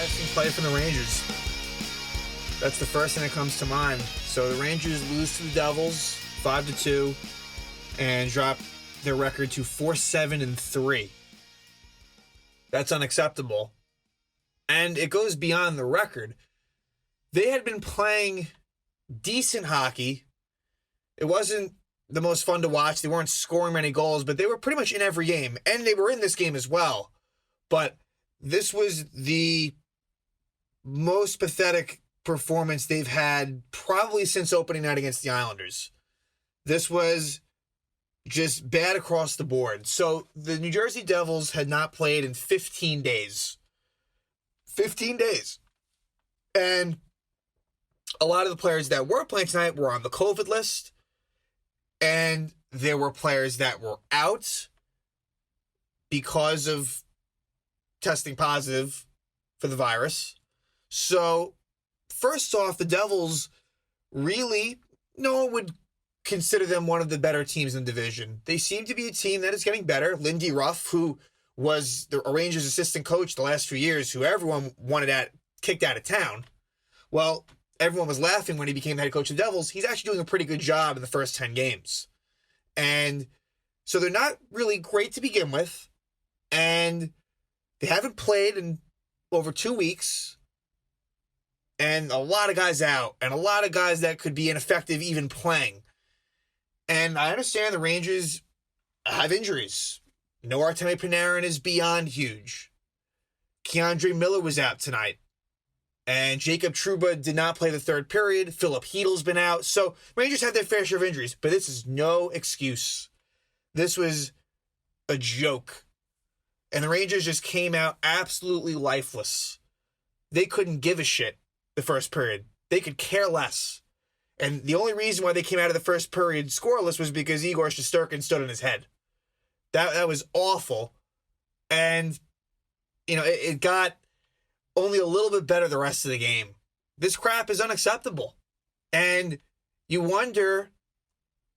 embarrassing play from the Rangers. That's the first thing that comes to mind. So the Rangers lose to the Devils 5-2 and drop their record to 4-7-3. That's unacceptable. And it goes beyond the record. They had been playing decent hockey. It wasn't the most fun to watch. They weren't scoring many goals, but they were pretty much in every game. And they were in this game as well. But this was the most pathetic performance they've had probably since opening night against the Islanders. This was just bad across the board. So the New Jersey Devils had not played in 15 days. 15 days. And a lot of the players that were playing tonight were on the COVID list. And there were players that were out because of testing positive for the virus. So, first off, the Devils really, no one would consider them one of the better teams in the division. They seem to be a team that is getting better. Lindy Ruff, who was the Rangers assistant coach the last few years, who everyone kicked out of town. Well, everyone was laughing when he became the head coach of the Devils. He's actually doing a pretty good job in the first 10 games. And so they're not really great to begin with. And they haven't played in over 2 weeks. And a lot of guys out. And a lot of guys that could be ineffective even playing. And I understand the Rangers have injuries. No Artemi Panarin is beyond huge. Keandre Miller was out tonight. And Jacob Trouba did not play the third period. Philip Heedle's been out. So Rangers had their fair share of injuries. But this is no excuse. This was a joke. And the Rangers just came out absolutely lifeless. They couldn't give a shit the first period. They could care less. And the only reason why they came out of the first period scoreless was because Igor Shesterkin stood on his head. That was awful. And, it got only a little bit better the rest of the game. This crap is unacceptable. And you wonder,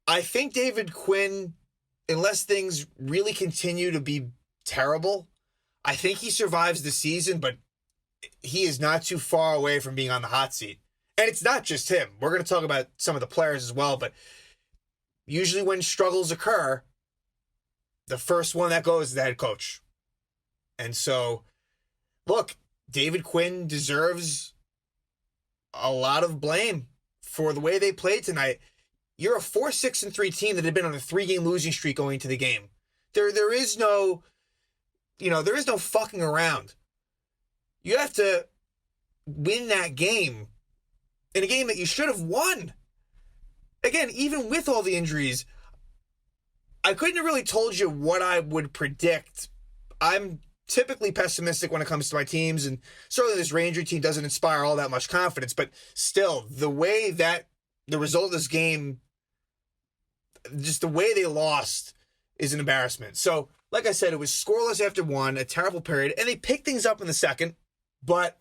I think David Quinn, unless things really continue to be terrible, I think he survives the season, but he is not too far away from being on the hot seat. And it's not just him. We're going to talk about some of the players as well, but usually when struggles occur, the first one that goes is the head coach. And so, look, David Quinn deserves a lot of blame for the way they played tonight. You're a 4-6-3 team that had been on a 3-game losing streak going into the game. There is no, there is no fucking around. You have to win that game in a game that you should have won. Again, even with all the injuries, I couldn't have really told you what I would predict. I'm typically pessimistic when it comes to my teams, and certainly this Ranger team doesn't inspire all that much confidence, but still, the way that the result of this game, just the way they lost, is an embarrassment. So, like I said, it was scoreless after one, a terrible period, and they picked things up in the second, but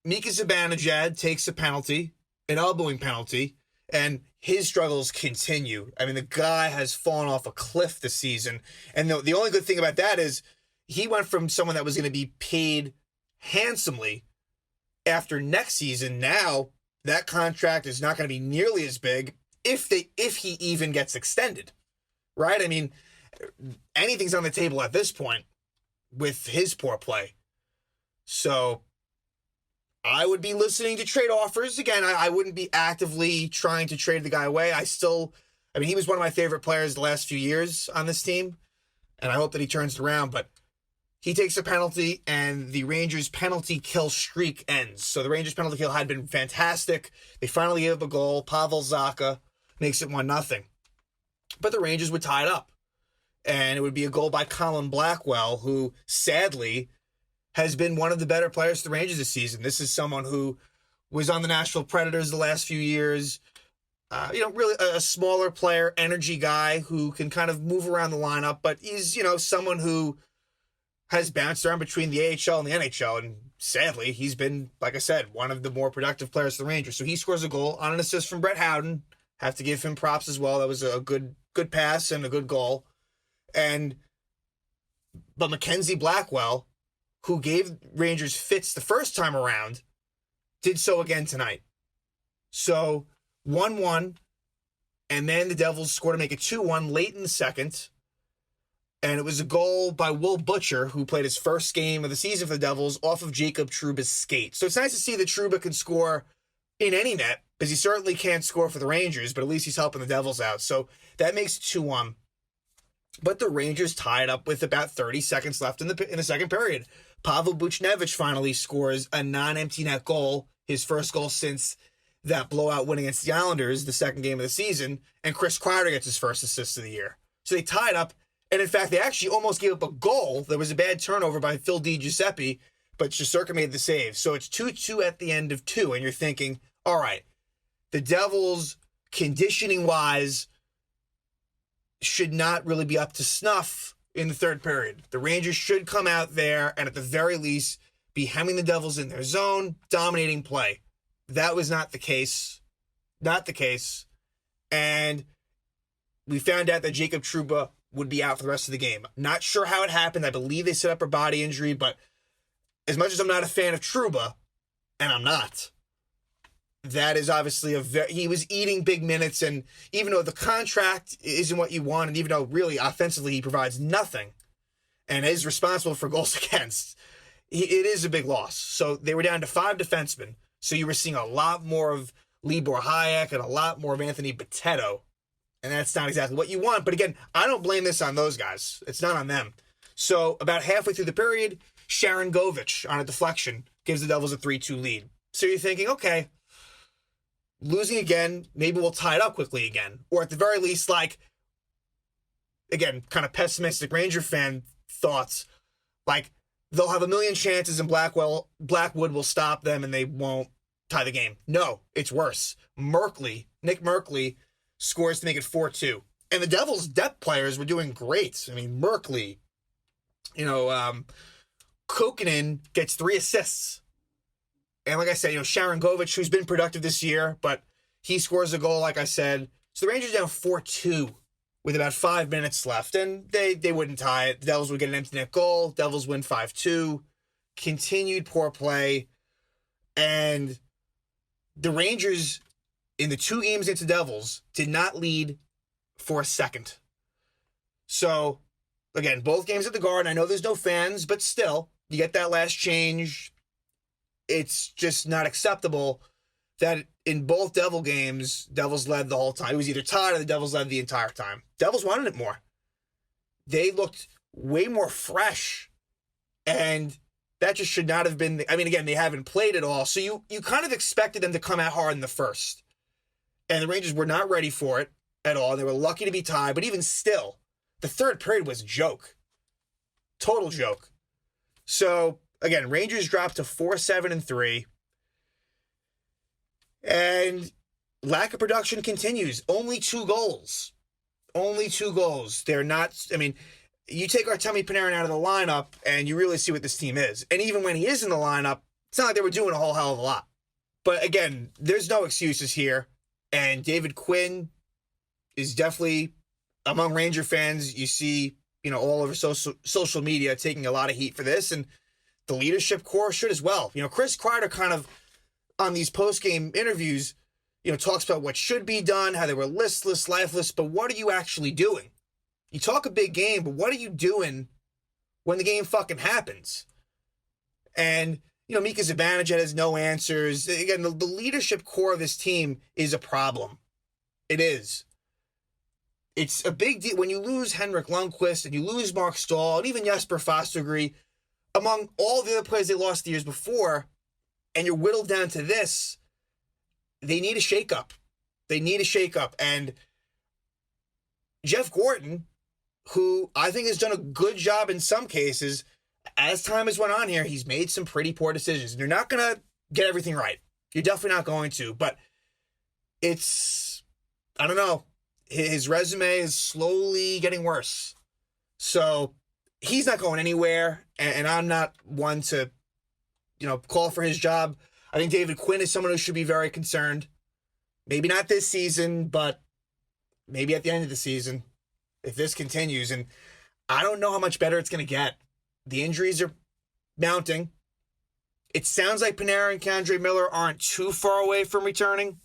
Mika Zibanejad takes a penalty, an elbowing penalty, and his struggles continue. I mean, the guy has fallen off a cliff this season, and the only good thing about that is he went from someone that was going to be paid handsomely after next season. Now that contract is not going to be nearly as big if he even gets extended, right? I mean, anything's on the table at this point with his poor play. So I would be listening to trade offers. Again, I wouldn't be actively trying to trade the guy away. He was one of my favorite players the last few years on this team, and I hope that he turns it around, but he takes a penalty, and the Rangers' penalty kill streak ends. So the Rangers' penalty kill had been fantastic. They finally gave up a goal. Pavel Zacha makes it 1-0. But the Rangers would tie it up. And it would be a goal by Colin Blackwell, who sadly has been one of the better players for the Rangers this season. This is someone who was on the Nashville Predators the last few years. Really a smaller player, energy guy who can kind of move around the lineup, but he's, someone who has bounced around between the AHL and the NHL, and sadly, he's been, like I said, one of the more productive players for the Rangers. So he scores a goal on an assist from Brett Howden. Have to give him props as well. That was a good pass and a good goal. But Mackenzie Blackwell, who gave Rangers fits the first time around, did so again tonight. So 1-1, and then the Devils scored to make it 2-1 late in the second. And it was a goal by Will Butcher, who played his first game of the season for the Devils, off of Jacob Trouba's skate. So it's nice to see that Trouba can score in any net, because he certainly can't score for the Rangers, but at least he's helping the Devils out. So that makes 2-1. But the Rangers tied up with about 30 seconds left in the second period. Pavel Buchnevich finally scores a non-empty net goal, his first goal since that blowout win against the Islanders, the second game of the season, and Chris Kreider gets his first assist of the year. So they tied up, and in fact, they actually almost gave up a goal. There was a bad turnover by Phil DiGiuseppe, but Shesterkin made the save. So it's 2-2 at the end of 2, and you're thinking, all right, the Devils, conditioning-wise, should not really be up to snuff in the third period. The Rangers should come out there and at the very least be hemming the Devils in their zone, dominating play. That was not the case. Not the case. And we found out that Jacob Trouba would be out for the rest of the game. Not sure how it happened. I believe they set up a body injury, but as much as I'm not a fan of Trouba, and I'm not, that is obviously he was eating big minutes, and even though the contract isn't what you want, and even though really offensively he provides nothing and is responsible for goals against, it is a big loss. So they were down to 5 defensemen. So you were seeing a lot more of Libor Hayek and a lot more of Anthony Boteto. And that's not exactly what you want. But again, I don't blame this on those guys. It's not on them. So about halfway through the period, Sharon Govich on a deflection gives the Devils a 3-2 lead. So you're thinking, okay, losing again, maybe we'll tie it up quickly again. Or at the very least, like, again, kind of pessimistic Ranger fan thoughts, like they'll have a million chances and Blackwood will stop them and they won't tie the game. No, it's worse. Nick Merkley scores to make it 4-2. And the Devils' depth players were doing great. I mean, Merkley, Kokkonen gets 3 assists. And like I said, Sharon Govich, who's been productive this year, but he scores a goal, like I said. So the Rangers down 4-2 with about 5 minutes left, and they wouldn't tie it. The Devils would get an empty net goal. Devils win 5-2. Continued poor play. And the Rangers, in the 2 games against the Devils, did not lead for a second. So, again, both games at the Garden. I know there's no fans, but still, you get that last change. It's just not acceptable that in both Devil games, Devils led the whole time. It was either tied or the Devils led the entire time. Devils wanted it more. They looked way more fresh, and that just should not have been... I mean, again, they haven't played at all, so you kind of expected them to come out hard in the first. And the Rangers were not ready for it at all. They were lucky to be tied, but even still, the third period was a joke. Total joke. So, again, Rangers dropped to 4-7-3. And lack of production continues. Only 2 goals. Only 2 goals. They're not... I mean, you take Artemi Panarin out of the lineup, and you really see what this team is. And even when he is in the lineup, it's not like they were doing a whole hell of a lot. But again, there's no excuses here. And David Quinn is definitely, among Ranger fans, you see, all over social media taking a lot of heat for this. And the leadership core should as well. Chris Kreider kind of, on these post-game interviews, talks about what should be done, how they were listless, lifeless, but what are you actually doing? You talk a big game, but what are you doing when the game fucking happens? And, Mika Zibanejad has no answers. Again, the leadership core of this team is a problem. It is. It's a big deal. When you lose Henrik Lundqvist and you lose Mark Stahl and even Jesper Fostergry, among all the other players they lost the years before, and you're whittled down to this, they need a shakeup. They need a shakeup. And Jeff Gorton, who I think has done a good job in some cases, as time has went on here, he's made some pretty poor decisions. And you're not going to get everything right. You're definitely not going to. But it's, I don't know, his resume is slowly getting worse. So he's not going anywhere, and I'm not one to, call for his job. I think David Quinn is someone who should be very concerned. Maybe not this season, but maybe at the end of the season, if this continues. And I don't know how much better it's going to get. The injuries are mounting. It sounds like Panarin and K'Andre Miller aren't too far away from returning.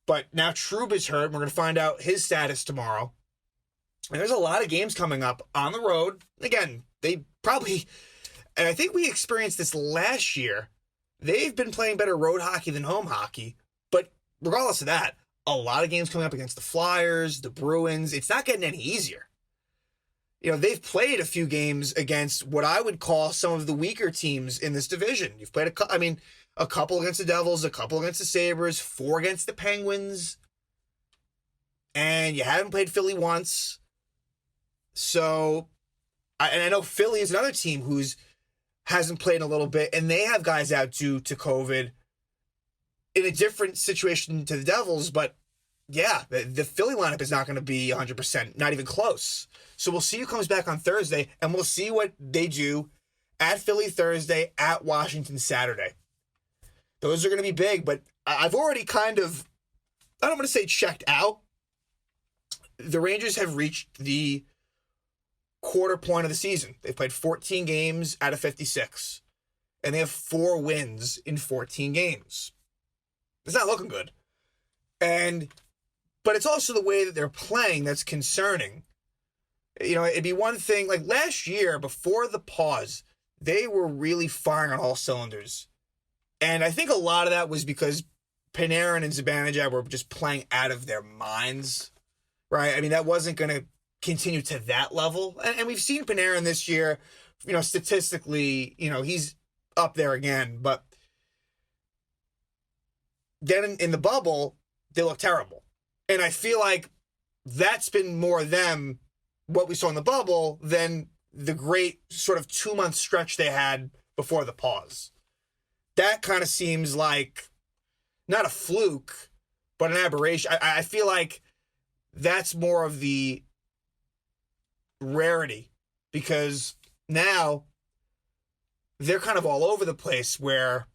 But now Trub is hurt. We're going to find out his status tomorrow. And there's a lot of games coming up on the road. Again, they probably, and I think we experienced this last year, they've been playing better road hockey than home hockey. But regardless of that, a lot of games coming up against the Flyers, the Bruins. It's not getting any easier. You know, they've played a few games against what I would call some of the weaker teams in this division. You've played a couple against the Devils, a couple against the Sabres, 4 against the Penguins, and you haven't played Philly once. So, I know Philly is another team who's hasn't played in a little bit, and they have guys out due to COVID in a different situation to the Devils, but yeah, the Philly lineup is not going to be 100%, not even close. So we'll see who comes back on Thursday, and we'll see what they do at Philly Thursday, at Washington Saturday. Those are going to be big, but I've already kind of, I don't want to say checked out. The Rangers have reached the quarter point of the season. They've played 14 games out of 56, and they have 4 wins in 14 games. It's not looking good. But it's also the way that they're playing that's concerning. You know, it'd be one thing, like last year, before the pause, they were really firing on all cylinders. And I think a lot of that was because Panarin and Zibanejad were just playing out of their minds, right? I mean, that wasn't going to continue to that level. And we've seen Panarin this year, you know, statistically, you know, he's up there again. But then in the bubble, they look terrible. And I feel like that's been more them, what we saw in the bubble, than the great sort of 2-month stretch they had before the pause. That kind of seems like not a fluke, but an aberration. I feel like that's more of the rarity, because now they're kind of all over the place, where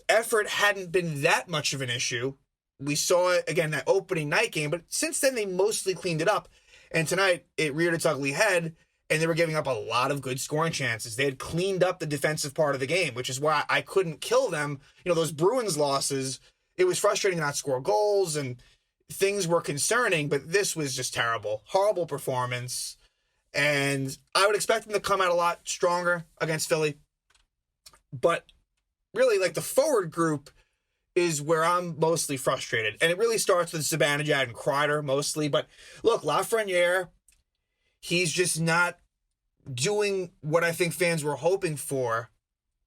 effort hadn't been that much of an issue. We saw it, again, that opening night game, but since then they mostly cleaned it up. And tonight it reared its ugly head, and they were giving up a lot of good scoring chances. They had cleaned up the defensive part of the game, which is why I couldn't kill them. You know, those Bruins losses, it was frustrating to not score goals, and things were concerning, but this was just terrible. Horrible performance. And I would expect them to come out a lot stronger against Philly. But really, like, the forward group is where I'm mostly frustrated. And it really starts with Zibanejad and Kreider mostly. But look, Lafreniere, he's just not doing what I think fans were hoping for.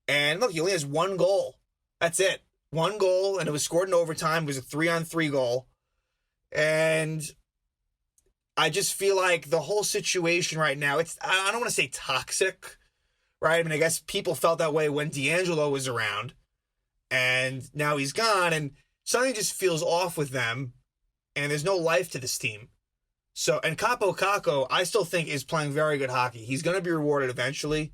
And look, he only has 1 goal. That's it. 1 goal, and it was scored in overtime. It was a 3-on-3 goal. And I just feel like the whole situation right now, I don't want to say toxic, right? I mean, I guess people felt that way when D'Angelo was around, and now he's gone, and something just feels off with them, and there's no life to this team. So, and Kaapo Kakko, I still think, is playing very good hockey. He's going to be rewarded eventually.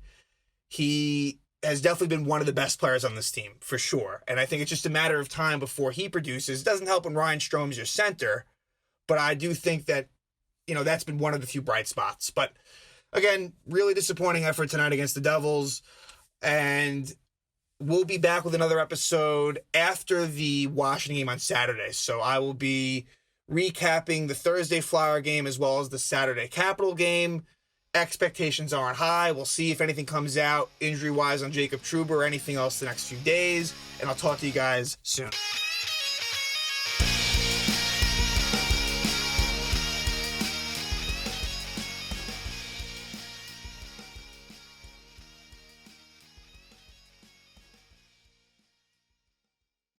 He has definitely been one of the best players on this team, for sure. And I think it's just a matter of time before he produces. It doesn't help when Ryan Strom's your center, but I do think that, you know, that's been one of the few bright spots. But again, really disappointing effort tonight against the Devils. And we'll be back with another episode after the Washington game on Saturday. So I will be recapping the Thursday Flyer game as well as the Saturday Capital game. Expectations aren't high. We'll see if anything comes out injury-wise on Jacob Trouba or anything else the next few days. And I'll talk to you guys soon.